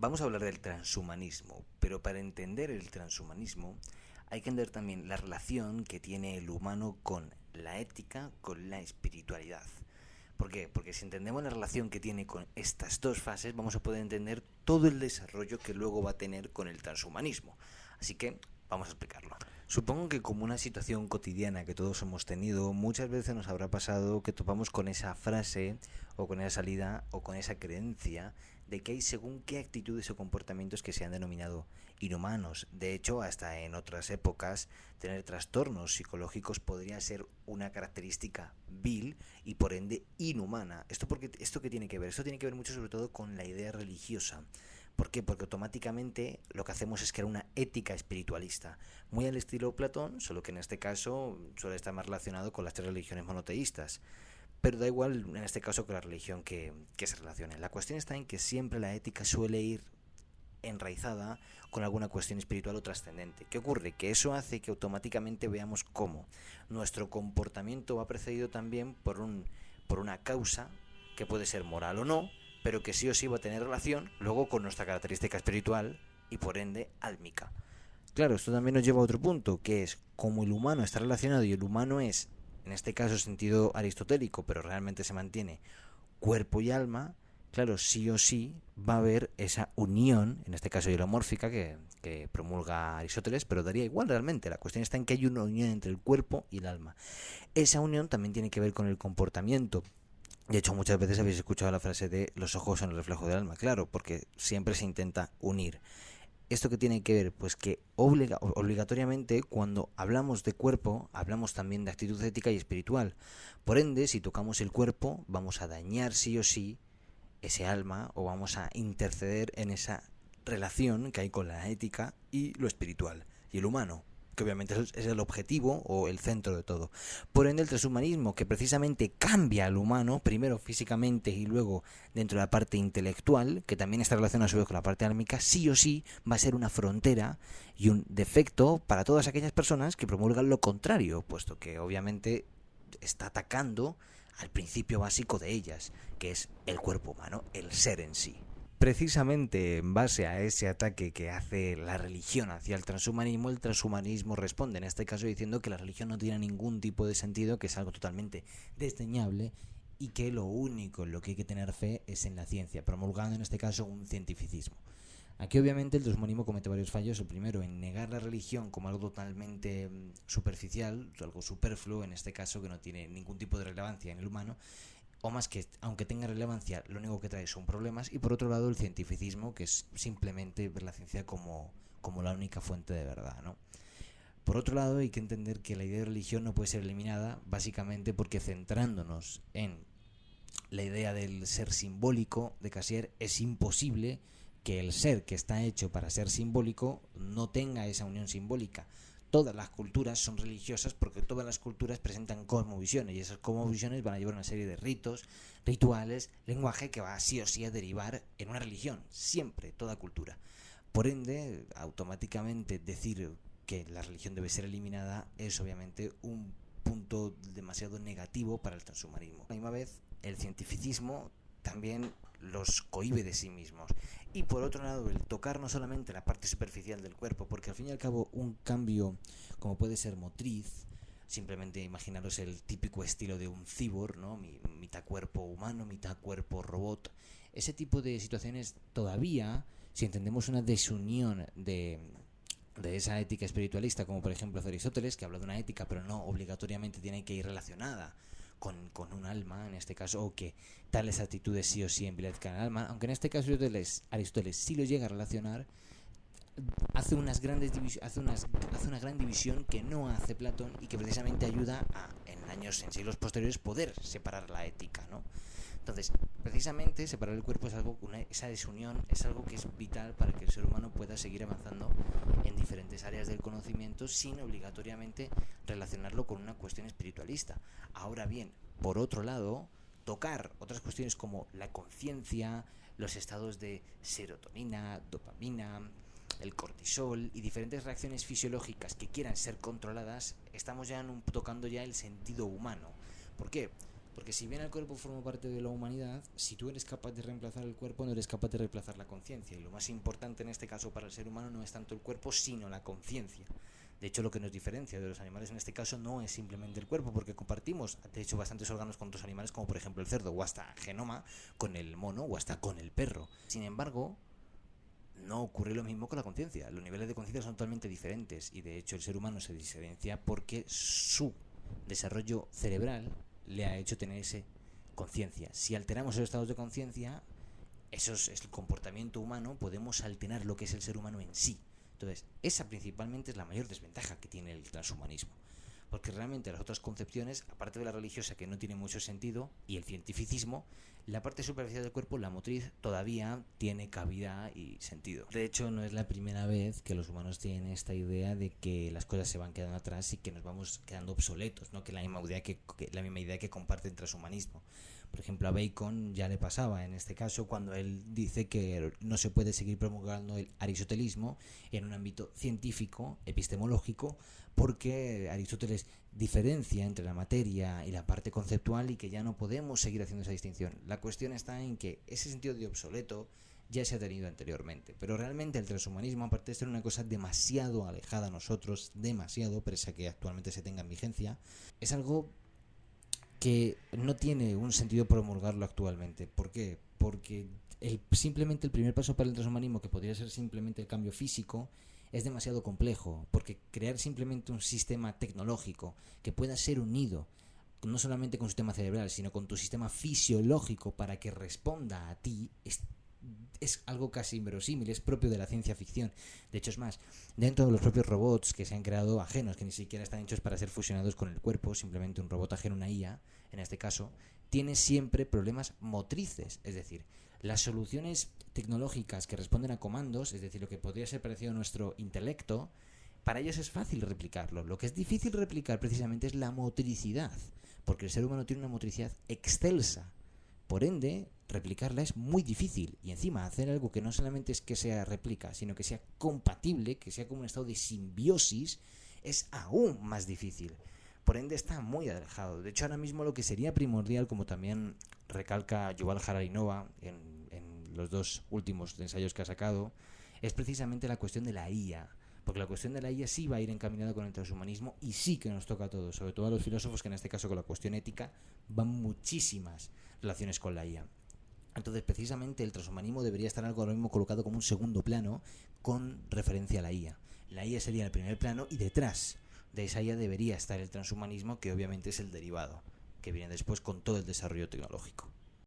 Vamos a hablar del transhumanismo, pero para entender el transhumanismo hay que entender también la relación que tiene el humano con la ética, con la espiritualidad. ¿Por qué? Porque si entendemos la relación que tiene con estas dos fases, vamos a poder entender todo el desarrollo que luego va a tener con el transhumanismo. Así que vamos a explicarlo. Supongo que como una situación cotidiana que todos hemos tenido, muchas veces nos habrá pasado que topamos con esa frase o con esa salida o con esa creencia de que hay según qué actitudes o comportamientos que se han denominado inhumanos. De hecho, hasta en otras épocas, tener trastornos psicológicos podría ser una característica vil y por ende inhumana. ¿Esto qué tiene que ver? Esto tiene que ver mucho sobre todo con la idea religiosa. ¿Por qué? Porque automáticamente lo que hacemos es crear una ética espiritualista, muy al estilo Platón, solo que en este caso suele estar más relacionado con las tres religiones monoteístas. Pero da igual en este caso con la religión que se relacione. La cuestión está en que siempre la ética suele ir enraizada con alguna cuestión espiritual o trascendente. ¿Qué ocurre? Que eso hace que automáticamente veamos cómo nuestro comportamiento va precedido también por una causa que puede ser moral o no, pero que sí o sí va a tener relación luego con nuestra característica espiritual y por ende álmica. Claro, esto también nos lleva a otro punto, que es como el humano está relacionado y el humano es, en este caso sentido aristotélico, pero realmente se mantiene cuerpo y alma, claro, sí o sí va a haber esa unión, en este caso hieromórfica, que promulga Aristóteles, pero daría igual realmente. La cuestión está en que hay una unión entre el cuerpo y el alma. Esa unión también tiene que ver con el comportamiento. De hecho, muchas veces habéis escuchado la frase de los ojos son el reflejo del alma, claro, porque siempre se intenta unir. ¿Esto qué tiene que ver? Pues que obligatoriamente cuando hablamos de cuerpo, hablamos también de actitud ética y espiritual. Por ende, si tocamos el cuerpo, vamos a dañar sí o sí ese alma o vamos a interceder en esa relación que hay con la ética y lo espiritual y el humano, que obviamente es el objetivo o el centro de todo. Por ende, el transhumanismo, que precisamente cambia al humano, primero físicamente y luego dentro de la parte intelectual, que también está relacionada a su vez con la parte álmica, sí o sí va a ser una frontera y un defecto para todas aquellas personas que promulgan lo contrario, puesto que obviamente está atacando al principio básico de ellas, que es el cuerpo humano, el ser en sí. Precisamente en base a ese ataque que hace la religión hacia el transhumanismo responde en este caso diciendo que la religión no tiene ningún tipo de sentido, que es algo totalmente desdeñable y que lo único en lo que hay que tener fe es en la ciencia, promulgando en este caso un cientificismo. Aquí obviamente el transhumanismo comete varios fallos. El primero, en negar la religión como algo totalmente superficial, algo superfluo, en este caso que no tiene ningún tipo de relevancia en el humano, o más que, aunque tenga relevancia, lo único que trae son problemas. Y por otro lado, el cientificismo, que es simplemente ver la ciencia como la única fuente de verdad, ¿no? Por otro lado, hay que entender que la idea de religión no puede ser eliminada, básicamente porque centrándonos en la idea del ser simbólico de Cassirer, es imposible que el ser que está hecho para ser simbólico no tenga esa unión simbólica. Todas las culturas son religiosas porque todas las culturas presentan cosmovisiones y esas cosmovisiones van a llevar una serie de ritos, rituales, lenguaje que va sí o sí a derivar en una religión, siempre, toda cultura. Por ende, automáticamente decir que la religión debe ser eliminada es obviamente un punto demasiado negativo para el transhumanismo. A la misma vez, el cientificismo también los cohíbe de sí mismos. Y por otro lado, el tocar no solamente la parte superficial del cuerpo, porque al fin y al cabo un cambio como puede ser motriz, simplemente imaginaros el típico estilo de un cyborg, ¿no? Mitad cuerpo humano, mitad cuerpo robot. Ese tipo de situaciones todavía, si entendemos una desunión de esa ética espiritualista, como por ejemplo Aristóteles, que habla de una ética, pero no obligatoriamente tiene que ir relacionada con un alma, en este caso, o que tales actitudes sí o sí envilezcan al alma, aunque en este caso Aristóteles sí lo llega a relacionar, hace una gran división que no hace Platón y que precisamente ayuda a, en siglos posteriores, poder separar la ética, ¿no? Entonces, precisamente separar el cuerpo es algo, esa desunión es algo que es vital para que el ser humano pueda seguir avanzando en diferentes áreas del conocimiento sin obligatoriamente relacionarlo con una cuestión espiritualista. Ahora bien, por otro lado, tocar otras cuestiones como la conciencia, los estados de serotonina, dopamina, el cortisol y diferentes reacciones fisiológicas que quieran ser controladas, estamos ya tocando ya el sentido humano. ¿Por qué? Porque si bien el cuerpo forma parte de la humanidad, si tú eres capaz de reemplazar el cuerpo, no eres capaz de reemplazar la conciencia. Y lo más importante en este caso para el ser humano no es tanto el cuerpo, sino la conciencia. De hecho, lo que nos diferencia de los animales en este caso no es simplemente el cuerpo, porque compartimos, de hecho, bastantes órganos con otros animales, como por ejemplo el cerdo, o hasta genoma con el mono, o hasta con el perro. Sin embargo, no ocurre lo mismo con la conciencia. Los niveles de conciencia son totalmente diferentes y de hecho el ser humano se diferencia porque su desarrollo cerebral le ha hecho tener esa conciencia. Si alteramos esos estados de conciencia, eso es el comportamiento humano, podemos alterar lo que es el ser humano en sí. Entonces, esa principalmente es la mayor desventaja que tiene el transhumanismo. Porque realmente las otras concepciones, aparte de la religiosa que no tiene mucho sentido, y el cientificismo, la parte superficial del cuerpo, la motriz, todavía tiene cabida y sentido. De hecho, no es la primera vez que los humanos tienen esta idea de que las cosas se van quedando atrás y que nos vamos quedando obsoletos, ¿no? Que la misma idea que comparte el transhumanismo. Por ejemplo, a Bacon ya le pasaba en este caso cuando él dice que no se puede seguir promulgando el aristotelismo en un ámbito científico, epistemológico, porque Aristóteles diferencia entre la materia y la parte conceptual y que ya no podemos seguir haciendo esa distinción. La cuestión está en que ese sentido de obsoleto ya se ha tenido anteriormente, pero realmente el transhumanismo, aparte de ser una cosa demasiado alejada a nosotros, demasiado, pese a que actualmente se tenga en vigencia, es algo que no tiene un sentido promulgarlo actualmente. ¿Por qué? Porque simplemente el primer paso para el transhumanismo, que podría ser simplemente el cambio físico, es demasiado complejo, porque crear simplemente un sistema tecnológico que pueda ser unido no solamente con tu sistema cerebral, sino con tu sistema fisiológico para que responda a ti, es algo casi inverosímil, es propio de la ciencia ficción. De hecho, es más, dentro de los propios robots que se han creado ajenos, que ni siquiera están hechos para ser fusionados con el cuerpo, simplemente un robot ajeno, una IA, en este caso, tiene siempre problemas motrices. Es decir, las soluciones tecnológicas que responden a comandos, es decir, lo que podría ser parecido a nuestro intelecto, para ellos es fácil replicarlo. Lo que es difícil replicar precisamente es la motricidad, porque el ser humano tiene una motricidad excelsa. Por ende, replicarla es muy difícil. Y encima, hacer algo que no solamente es que sea réplica, sino que sea compatible, que sea como un estado de simbiosis, es aún más difícil. Por ende, está muy alejado. De hecho, ahora mismo lo que sería primordial, como también recalca Yuval Harari Nova en los dos últimos ensayos que ha sacado, es precisamente la cuestión de la IA. Porque la cuestión de la IA sí va a ir encaminada con el transhumanismo y sí que nos toca a todos, sobre todo a los filósofos, que en este caso con la cuestión ética van muchísimas relaciones con la IA. Entonces, precisamente el transhumanismo debería estar algo ahora mismo colocado como un segundo plano con referencia a la IA. La IA sería el primer plano y detrás de esa IA debería estar el transhumanismo, que obviamente es el derivado, que viene después con todo el desarrollo tecnológico.